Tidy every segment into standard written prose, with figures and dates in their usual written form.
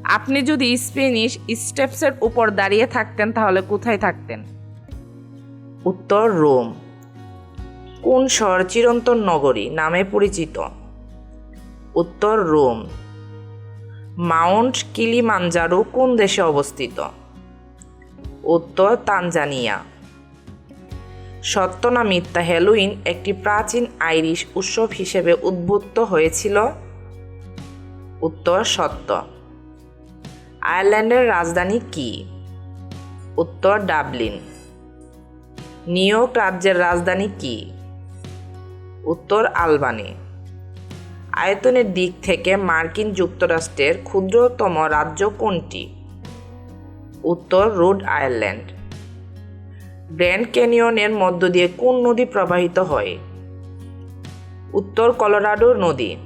আপনি যদি স্প্যানিশ স্টেপসের উপর দাঁড়িয়ে থাকতেন তাহলে কোথায় থাকতেন? উত্তর রোম। কোন শহর চিরন্তন নগরী নামে পরিচিত? উত্তর রোম। মাউন্ট কিলিমাঞ্জারো কোন দেশে অবস্থিত? উত্তর তানজানিয়া। সত্য না মিথ্যা হ্যালোউইন একটি প্রাচীন আইরিশ উৎসব হিসেবে উদ্ভূত হয়েছিল? উত্তর সত্য। আয়ারল্যান্ডের রাজধানী কি? উত্তর ডাবলিন। নিউ ইয়র্ক রাজ্যের রাজধানী কি? উত্তর আলবানি। আয়তনের দিক থেকে মার্কিন যুক্তরাষ্ট্রের ক্ষুদ্রতম রাজ্য কোনটি? উত্তর রোড আইল্যান্ড। গ্র্যান্ড ক্যানিয়নের মধ্য দিয়ে কোন নদী প্রবাহিত হয়? উত্তর কলোরাডো নদী।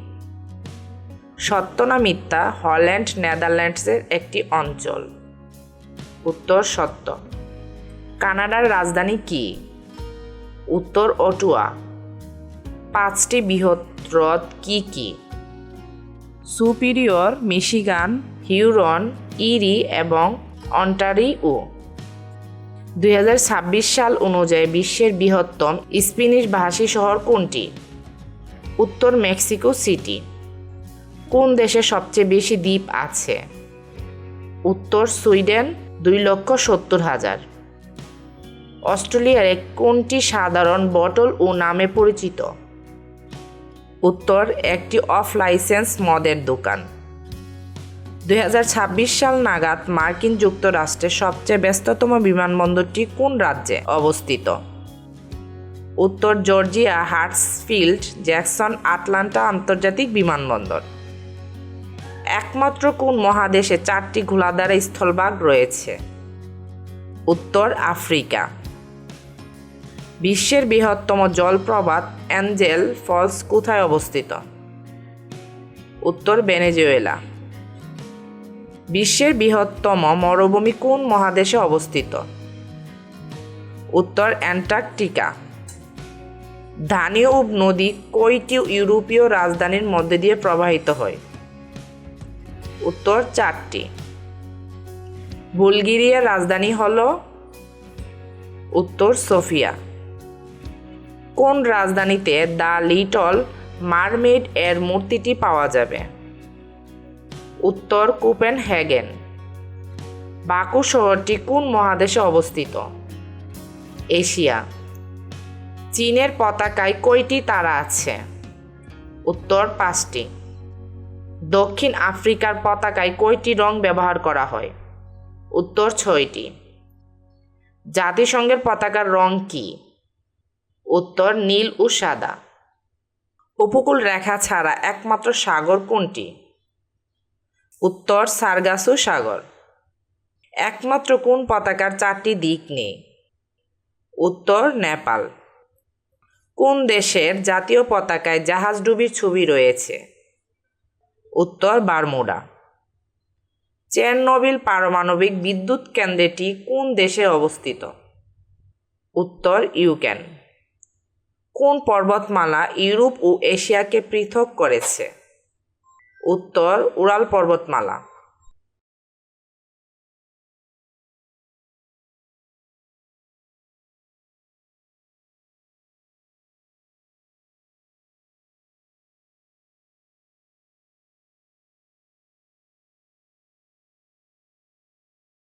সত্য না মিথ্যা হল্যান্ড নেদারল্যান্ডসের একটি অঞ্চল? উত্তর সত্য। কানাডার রাজধানী কি? উত্তর অটোয়া। 5টি বৃহৎ হ্রদ কি কি? সুপিরিয়র, মিশিগান, হিউরন, ইরি এবং অন্টারিও। 2026 সাল অনুযায়ী বিশ্বের বৃহত্তম স্প্যানিশ ভাষী শহর কোনটি? উত্তর মেক্সিকো সিটি। কোন দেশে সবচেয়ে বেশি দ্বীপ আছে? উত্তর সুইডেন 2,70,000। অস্ট্রেলিয়ার কোনটি সাধারণ বটল ও নামে পরিচিত? উত্তর একটি অফ লাইসেন্স মদের দোকান। 2026 সাল নাগাদ মার্কিন যুক্তরাষ্ট্রের সবচেয়ে ব্যস্ততম বিমানবন্দরটি কোন রাজ্যে অবস্থিত? উত্তর জর্জিয়া হার্টসফিল্ড জ্যাকসন আটলান্টা আন্তর্জাতিক বিমানবন্দর। একমাত্র কোন মহাদেশে 4টি ঘোড়াধারা স্থলভাগ রয়েছে? উত্তর আফ্রিকা। বিশ্বের বৃহত্তম জলপ্রপাত অ্যাঞ্জেল ফলস কোথায় অবস্থিত? উত্তর ভেনেজুয়েলা। বিশ্বের বৃহত্তম মরুভূমি কোন মহাদেশে অবস্থিত? উত্তর অ্যান্টার্কটিকা। দানিউব নদী কয়টি ইউরোপীয় রাজধানীর মধ্য দিয়ে প্রবাহিত হয়? উত্তর 4টি। বুলগেরিয়ার রাজধানী হল? উত্তর সোফিয়া। কোন রাজধানীতে দ্য লিটল মারমেইড এর মূর্তিটি পাওয়া যাবে? উত্তর কোপেনহেগেন। বাকু শহরটি কোন মহাদেশে অবস্থিত? এশিয়া। চীনের পতাকায় কয়টি তারা আছে? উত্তর 5টি। দক্ষিণ আফ্রিকার পতাকায় কয়টি রং ব্যবহার করা হয়? উত্তর 6টি। জাতিসংঘের পতাকার রং কি? উত্তর নীল ও সাদা। উপকূল রেখা ছাড়া একমাত্র সাগর কোনটি? উত্তর সার্গাসো সাগর। একমাত্র কোন পতাকার 4টি দিক নেই? উত্তর নেপাল। কোন দেশের জাতীয় পতাকায় জাহাজডুবির ছবি রয়েছে? উত্তর বারমুডা। চেরনোবিল পারমাণবিক বিদ্যুৎ কেন্দ্রটি কোন দেশে অবস্থিত? উত্তর ইউক্রেন। কোন পর্বতমালা ইউরোপ ও এশিয়াকে পৃথক করেছে? উত্তর উরাল পর্বতমালা।